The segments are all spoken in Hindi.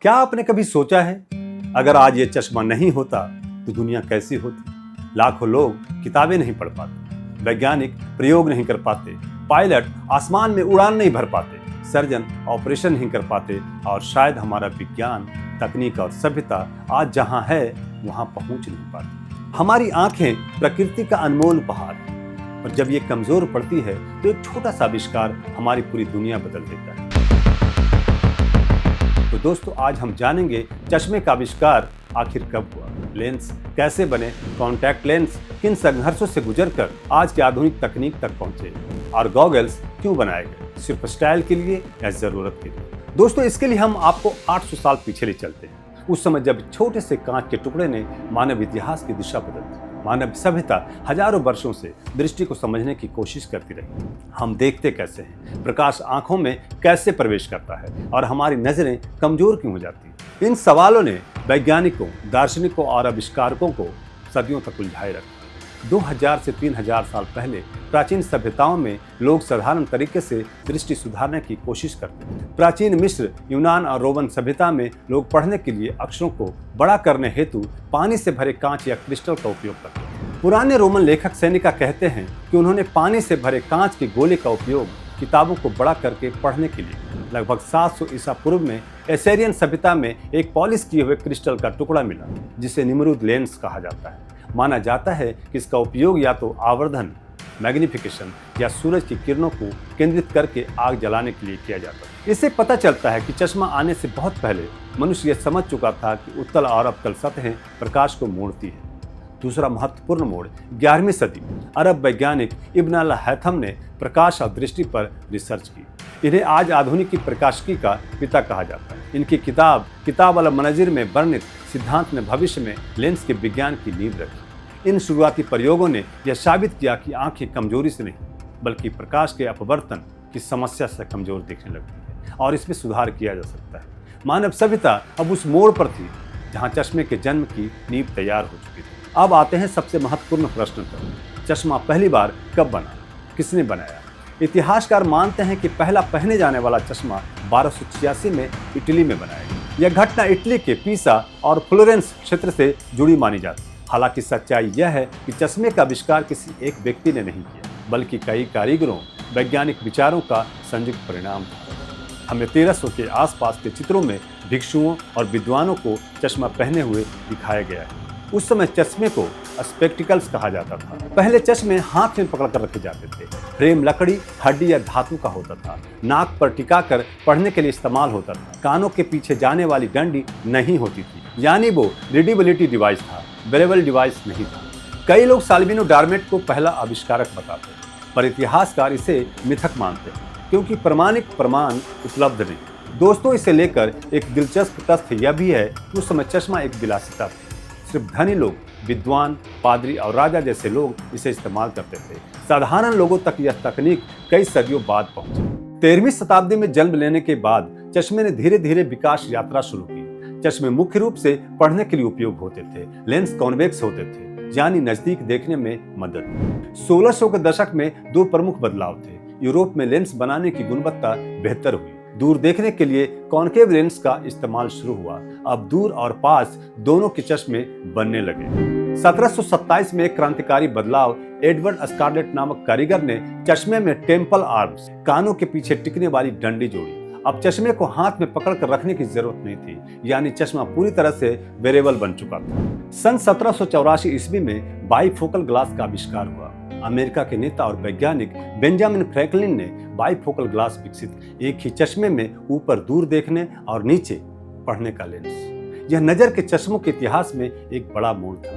क्या आपने कभी सोचा है, अगर आज ये चश्मा नहीं होता तो दुनिया कैसी होती? लाखों लोग किताबें नहीं पढ़ पाते, वैज्ञानिक प्रयोग नहीं कर पाते, पायलट आसमान में उड़ान नहीं भर पाते, सर्जन ऑपरेशन नहीं कर पाते और शायद हमारा विज्ञान, तकनीक और सभ्यता आज जहां है वहां पहुंच नहीं पाती। हमारी आंखें प्रकृति का अनमोल उपहार है, पर जब ये कमजोर पड़ती है तो एक छोटा सा आविष्कार हमारी पूरी दुनिया बदल देता है। तो दोस्तों, आज हम जानेंगे चश्मे का आविष्कार आखिर कब हुआ, लेंस कैसे बने, कॉन्टैक्ट लेंस किन संघर्षों से गुजरकर आज की आधुनिक तकनीक तक पहुंचे और गॉगल्स क्यों बनाए गए, सिर्फ स्टाइल के लिए या जरूरत के लिए। दोस्तों, इसके लिए हम आपको 800 साल पीछे ले चलते हैं। उस समय जब छोटे से कांच के टुकड़े ने मानव इतिहास की दिशा बदल दी। मानव सभ्यता हजारों वर्षों से दृष्टि को समझने की कोशिश करती रही। हम देखते कैसे हैं, प्रकाश आंखों में कैसे प्रवेश करता है और हमारी नजरें कमजोर क्यों हो जाती हैं। इन सवालों ने वैज्ञानिकों, दार्शनिकों और आविष्कारकों को सदियों तक उलझाए रखा। 2000 से 3000 साल पहले प्राचीन सभ्यताओं में लोग साधारण तरीके से दृष्टि सुधारने की कोशिश करते थे। प्राचीन मिस्र, यूनान और रोमन सभ्यता में लोग पढ़ने के लिए अक्षरों को बड़ा करने हेतु पानी से भरे कांच या क्रिस्टल का उपयोग करते थे। पुराने रोमन लेखक सेनेका कहते हैं कि उन्होंने पानी से भरे कांच के गोले का उपयोग किताबों को बड़ा करके पढ़ने के लिए। लगभग 700 ईसा पूर्व में एसेरियन सभ्यता में एक पॉलिश किए हुए क्रिस्टल का टुकड़ा मिला, जिसे निमरूद लेंस कहा जाता है। माना जाता है कि इसका उपयोग या तो आवर्धन, मैग्निफिकेशन या सूरज की किरणों को केंद्रित करके आग जलाने के लिए किया जाता है। इससे पता चलता है कि चश्मा आने से बहुत पहले मनुष्य यह समझ चुका था कि उत्तल और अवतल सतहें प्रकाश को मोड़ती है। दूसरा महत्वपूर्ण मोड़ 11वीं सदी में अरब वैज्ञानिक इब्न अल हैथम ने प्रकाश और दृष्टि पर रिसर्च की। इन्हें आज आधुनिक की प्रकाशिकी का पिता कहा जाता है। इनकी किताब अल मनाजिर में वर्णित सिद्धांत ने भविष्य में लेंस के विज्ञान की नींव रखी। इन शुरुआती प्रयोगों ने यह साबित किया कि आंखें कमजोरी से नहीं बल्कि प्रकाश के अपवर्तन की समस्या से कमजोर दिखने लगती है और इसमें सुधार किया जा सकता है। मानव सभ्यता अब उस मोड़ पर थी जहां चश्मे के जन्म की नींव तैयार हो चुकी थी। अब आते हैं सबसे महत्वपूर्ण प्रश्न पर, चश्मा पहली बार कब बना, किसने बनाया? इतिहासकार मानते हैं कि पहला पहने जाने वाला चश्मा 1286 में इटली में बनाया गया। यह घटना इटली के पीसा और फ्लोरेंस क्षेत्र से जुड़ी मानी जाती है। हालांकि सच्चाई यह है कि चश्मे का आविष्कार किसी एक व्यक्ति ने नहीं किया, बल्कि कई कारीगरों, वैज्ञानिक विचारों का संयुक्त परिणाम था। हमें 1300 के आसपास के चित्रों में भिक्षुओं और विद्वानों को चश्मा पहने हुए दिखाया गया है। उस समय चश्मे को स्पेक्टिकल्स कहा जाता था। पहले चश्मे हाथ में पकड़कर रखे जाते थे। फ्रेम लकड़ी, हड्डी या धातु का होता था। नाक पर टिकाकर पढ़ने के लिए इस्तेमाल होता था। कानों के पीछे जाने वाली डंडी नहीं होती थी, यानी वो रीडेबिलिटी डिवाइस था, वेरेबल डिवाइस नहीं था। कई लोग साल्विनो डार्मेट को पहला आविष्कारक बताते हैं, पर इतिहासकार इसे मिथक मानते हैं क्योंकि प्रमाणिक प्रमाण उपलब्ध नहीं। दोस्तों, इसे लेकर एक दिलचस्प तथ्य यह भी है कि उस समय चश्मा एक विलासिता थी। सिर्फ धनी लोग, विद्वान, पादरी और राजा जैसे लोग इसे इस्तेमाल करते थे। साधारण लोगों तक यह तकनीक कई सदियों बाद पहुंची। 13वीं शताब्दी में जन्म लेने के बाद चश्मे ने धीरे धीरे विकास यात्रा शुरू की। चश्मे मुख्य रूप से पढ़ने के लिए उपयोग होते थे। लेंस कॉन्वेक्स होते थे, यानी नजदीक देखने में मदद। 1600 के दशक में दो प्रमुख बदलाव थे। यूरोप में लेंस बनाने की गुणवत्ता बेहतर हुई। दूर देखने के लिए कॉन्केव लेंस का इस्तेमाल शुरू हुआ। अब दूर और पास दोनों के चश्मे बनने लगे। 1727 में एक क्रांतिकारी बदलाव, एडवर्ड स्कारलेट नामक कारीगर ने चश्मे में टेम्पल आर्म्स, कानों के पीछे टिकने वाली डंडी जोड़ी। अब चश्मे को हाथ में पकड़कर रखने की जरूरत नहीं थी, यानी चश्मा पूरी तरह से वेरेबल बन चुका था। सन 1784 ईस्वी में बाईफोकल ग्लास का आविष्कार हुआ। अमेरिका के नेता और वैज्ञानिक बेंजामिन फ्रैंकलिन ने बाईफोकल ग्लास विकसित, एक ही चश्मे में ऊपर दूर देखने और नीचे पढ़ने का लेंस। यह नजर के चश्मों के इतिहास में एक बड़ा मोड़ था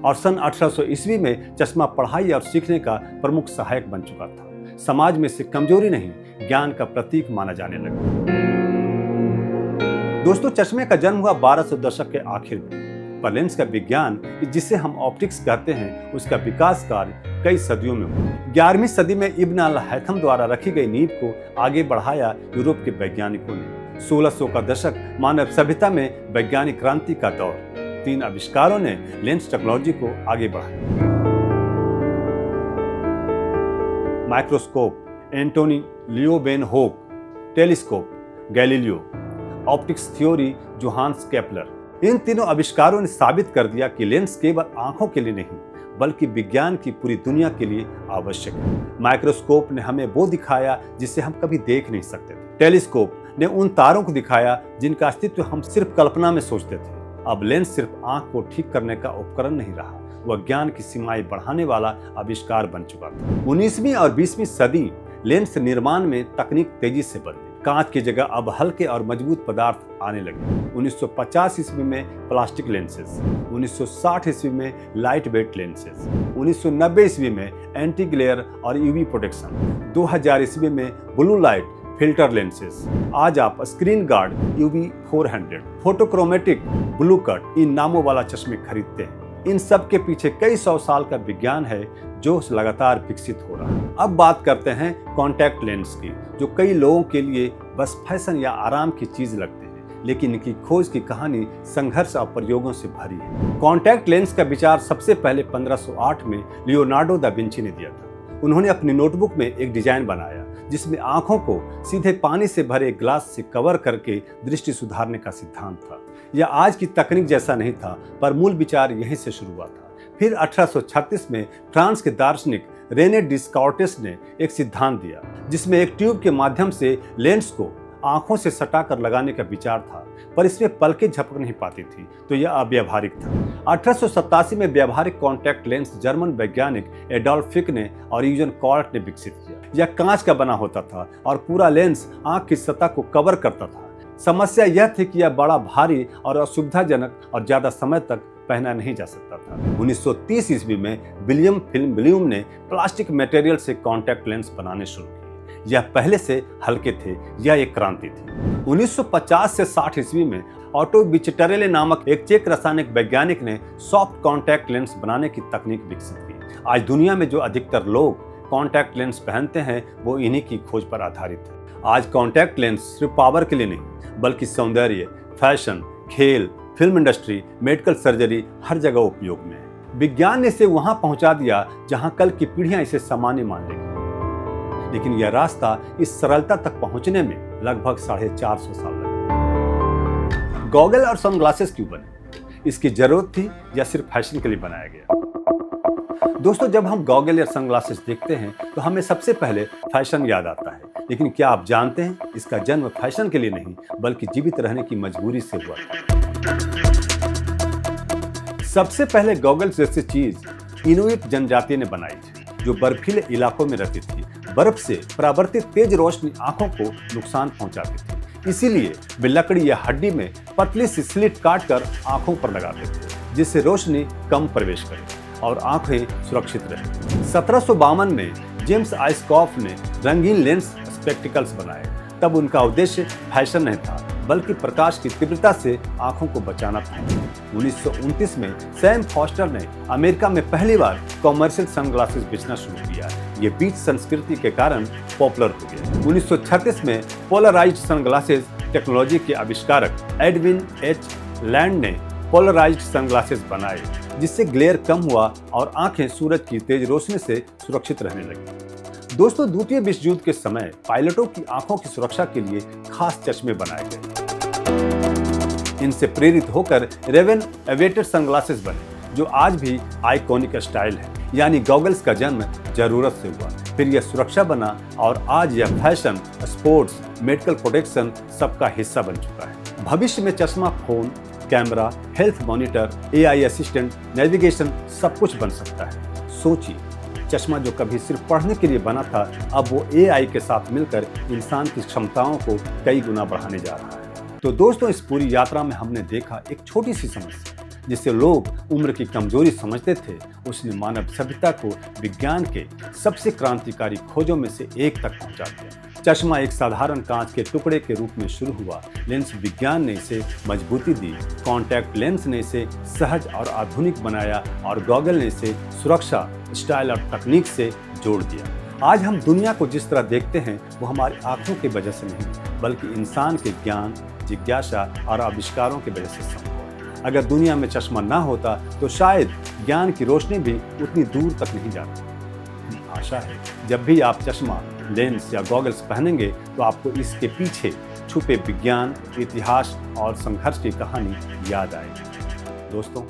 और सन 1800 ईस्वी में चश्मा पढ़ाई और सीखने का प्रमुख सहायक बन चुका था। समाज में इसे कमजोरी नहीं, ज्ञान का प्रतीक माना जाने लगा। दोस्तों, चश्मे का जन्म हुआ 1200 दशक के आखिर में, पर लेंस का विज्ञान, जिसे हम ऑप्टिक्स कहते हैं, उसका विकास कार्य कई सदियों में हुआ। 11वीं सदी में इब्न अल हैथम द्वारा रखी गई नींव को आगे बढ़ाया यूरोप के वैज्ञानिकों ने। 1600 का दशक मानव सभ्यता में वैज्ञानिक क्रांति का दौर। 3 आविष्कारों ने लेंस टेक्नोलॉजी को आगे बढ़ाया। Microscope, Antonie Leeuwenhoek, telescope, Galileo. Optics theory, Johannes Kepler. इन तीनों आविष्कारों ने साबित कर दिया कि लेंस केवल आंखों के लिए नहीं बल्कि विज्ञान की पूरी दुनिया के लिए आवश्यक है। माइक्रोस्कोप ने हमें वो दिखाया जिसे हम कभी देख नहीं सकते थे। टेलीस्कोप ने उन तारों को दिखाया जिनका अस्तित्व हम सिर्फ कल्पना में सोचते थे। अब लेंस सिर्फ आंख को ठीक करने का उपकरण नहीं रहा, वह ज्ञान की सीमाएं बढ़ाने वाला आविष्कार बन चुका था। 19वीं और 20वीं सदी लेंस निर्माण में तकनीक तेजी से बदली। कांच की जगह अब हल्के और मजबूत पदार्थ आने लगे। 1950 ईस्वी में प्लास्टिक लेंसेज, 1960 ईस्वी में लाइट वेट लेंसेज, 1990 ईस्वी में एंटी ग्लेयर और यूवी प्रोटेक्शन, 2000 ईस्वी में ब्लू लाइट फिल्टर लेंसेज। आज आप screen guard UV 400, photochromatic, blue cut in नामों वाला चश्मे खरीदते हैं। इन सब के पीछे कई सौ साल का विज्ञान है जो लगातार विकसित हो रहा है। अब बात करते हैं कॉन्टैक्ट लेंस की, जो कई लोगों के लिए बस फैशन या आराम की चीज लगते हैं, लेकिन इनकी खोज की कहानी संघर्ष और प्रयोगों से भरी है। कॉन्टैक्ट लेंस का विचार सबसे पहले 1508 में लियोनार्डो दा विंची ने दिया था। उन्होंने अपनी नोटबुक में एक डिजाइन बनाया जिसमें आंखों को सीधे पानी से भरे ग्लास से कवर करके दृष्टि सुधारने का सिद्धांत था। यह आज की तकनीक जैसा नहीं था, पर मूल विचार यहीं से शुरू हुआ था। फिर 1836 में फ्रांस के दार्शनिक रेने डिस्कार्टेस ने एक सिद्धांत दिया जिसमें एक ट्यूब के माध्यम से लेंस को आंखों से सटाकर लगाने का विचार था, पर इसमें पलकें झपक नहीं पाती थी, तो यह अव्यावहारिक था। 1887 में व्यावहारिक कॉन्टैक्ट लेंस जर्मन वैज्ञानिक एडोल्फ फिक ने और यूजन कॉर्ट ने विकसित किया। यह कांच का बना होता था और पूरा लेंस आंख की सतह को कवर करता था। समस्या यह थी कि यह बड़ा भारी और असुविधाजनक और ज्यादा समय तक पहना नहीं जा सकता था। 1930 ईस्वी में विलियम फिल्म ने प्लास्टिक मटेरियल से कॉन्टैक्ट लेंस बनाने शुरू किए। यह पहले से हल्के थे, यह एक क्रांति थी। 1950 से 60 ईस्वी में ऑटो बिचटेरेले नामक एक चेक रासायनिक वैज्ञानिक ने सॉफ्ट कॉन्टैक्ट लेंस बनाने की तकनीक विकसित की। आज दुनिया में जो अधिकतर लोग कॉन्टैक्ट लेंस पहनते हैं वो इन्हीं की खोज पर आधारित है। आज कॉन्टैक्ट लेंस सिर्फ पावर के लिए नहीं बल्कि सौंदर्य, फैशन, खेल, फिल्म इंडस्ट्री, मेडिकल सर्जरी हर जगह उपयोग में है। विज्ञान ने इसे वहां पहुंचा दिया जहां कल की पीढ़ियां इसे सामान्य मान लेंगी, लेकिन यह रास्ता इस सरलता तक पहुंचने में लगभग 450 साल लगे। गॉगल और सनग्लासेस क्यों बने? इसकी जरूरत थी या सिर्फ फैशन के लिए बनाया गया? दोस्तों, जब हम गॉगल या सनग्लासेस देखते हैं तो हमें सबसे पहले फैशन याद आता है, लेकिन क्या आप जानते हैं इसका जन्म फैशन के लिए नहीं बल्कि जीवित रहने की मजबूरी से हुआ था। सबसे पहले गॉगल्स जैसी चीज इनुइट जनजाति ने बनाई थी, जो बर्फीले इलाकों में रहती थी। बर्फ से परावर्तित तेज रोशनी आंखों को नुकसान पहुंचाती थी, इसीलिए वे लकड़ी या हड्डी में पतली सी स्लिट काटकर आंखों पर लगाते थे, जिससे रोशनी कम प्रवेश करे और आंखें सुरक्षित रहे। 1752 में जेम्स आइस्कॉफ ने रंगीन लेंस स्पेक्टिकल्स बनाए। तब उनका उद्देश्य फैशन नहीं था बल्कि प्रकाश की तीव्रता से आंखों को बचाना था। 1929 में सैम फॉस्टर ने अमेरिका में पहली बार कॉमर्शियल सनग्लासेस बेचना शुरू किया। ये बीच संस्कृति के कारण पॉपुलर हो गया। 1936 में पोलराइज्ड सनग्लासेस टेक्नोलॉजी के आविष्कारक एडविन एच लैंड ने पोलराइज्ड सनग्लासेस बनाए, जिससे ग्लेयर कम हुआ और आंखें सूरज की तेज रोशनी से सुरक्षित रहने लगी। दोस्तों, द्वितीय विश्व युद्ध के समय पायलटों की आंखों की सुरक्षा के लिए खास चश्मे बनाए गए। इनसे प्रेरित होकर रेवन एवेटेड सनग्लासेस बने, जो आज भी आइकॉनिक स्टाइल है। यानी गॉगल्स का जन्म जरूरत से हुआ, फिर यह सुरक्षा बना और आज यह फैशन, स्पोर्ट्स, मेडिकल प्रोटेक्शन सबका हिस्सा बन चुका है। भविष्य में चश्मा phone, camera, health monitor, AI assistant, navigation सब कुछ बन सकता है। सोचिए, चश्मा जो कभी सिर्फ पढ़ने के लिए बना था, अब वो AI के साथ मिलकर इंसान की क्षमताओं को कई गुना बढ़ाने जा रहा है। तो दोस्तों, इस पूरी यात्रा में हमने देखा एक छोटी सी समस्या जिसे लोग उम्र की कमजोरी समझते थे, उसने मानव सभ्यता को विज्ञान के सबसे क्रांतिकारी खोजों में से एक तक पहुंचा दिया। चश्मा एक साधारण कांच के टुकड़े के रूप में शुरू हुआ, लेंस विज्ञान ने इसे मजबूती दी, कॉन्टैक्ट लेंस ने इसे सहज और आधुनिक बनाया और गॉगल ने इसे सुरक्षा, स्टाइल और तकनीक से जोड़ दिया। आज हम दुनिया को जिस तरह देखते हैं वो हमारी आंखों की वजह से नहीं बल्कि इंसान के ज्ञान, जिज्ञासा और आविष्कारों की वजह से संभव। अगर दुनिया में चश्मा ना होता तो शायद ज्ञान की रोशनी भी उतनी दूर तक नहीं जाती। आशा है जब भी आप चश्मा, लेंस या गॉगल्स पहनेंगे तो आपको इसके पीछे छुपे विज्ञान, इतिहास और संघर्ष की कहानी याद आएगी। दोस्तों,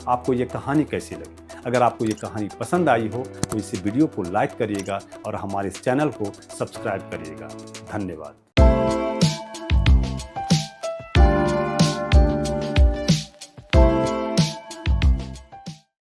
आपको ये कहानी कैसी लगी? अगर आपको ये कहानी पसंद आई हो तो इस वीडियो को लाइक करिएगा और हमारे इस चैनल को सब्सक्राइब करिएगा। धन्यवाद।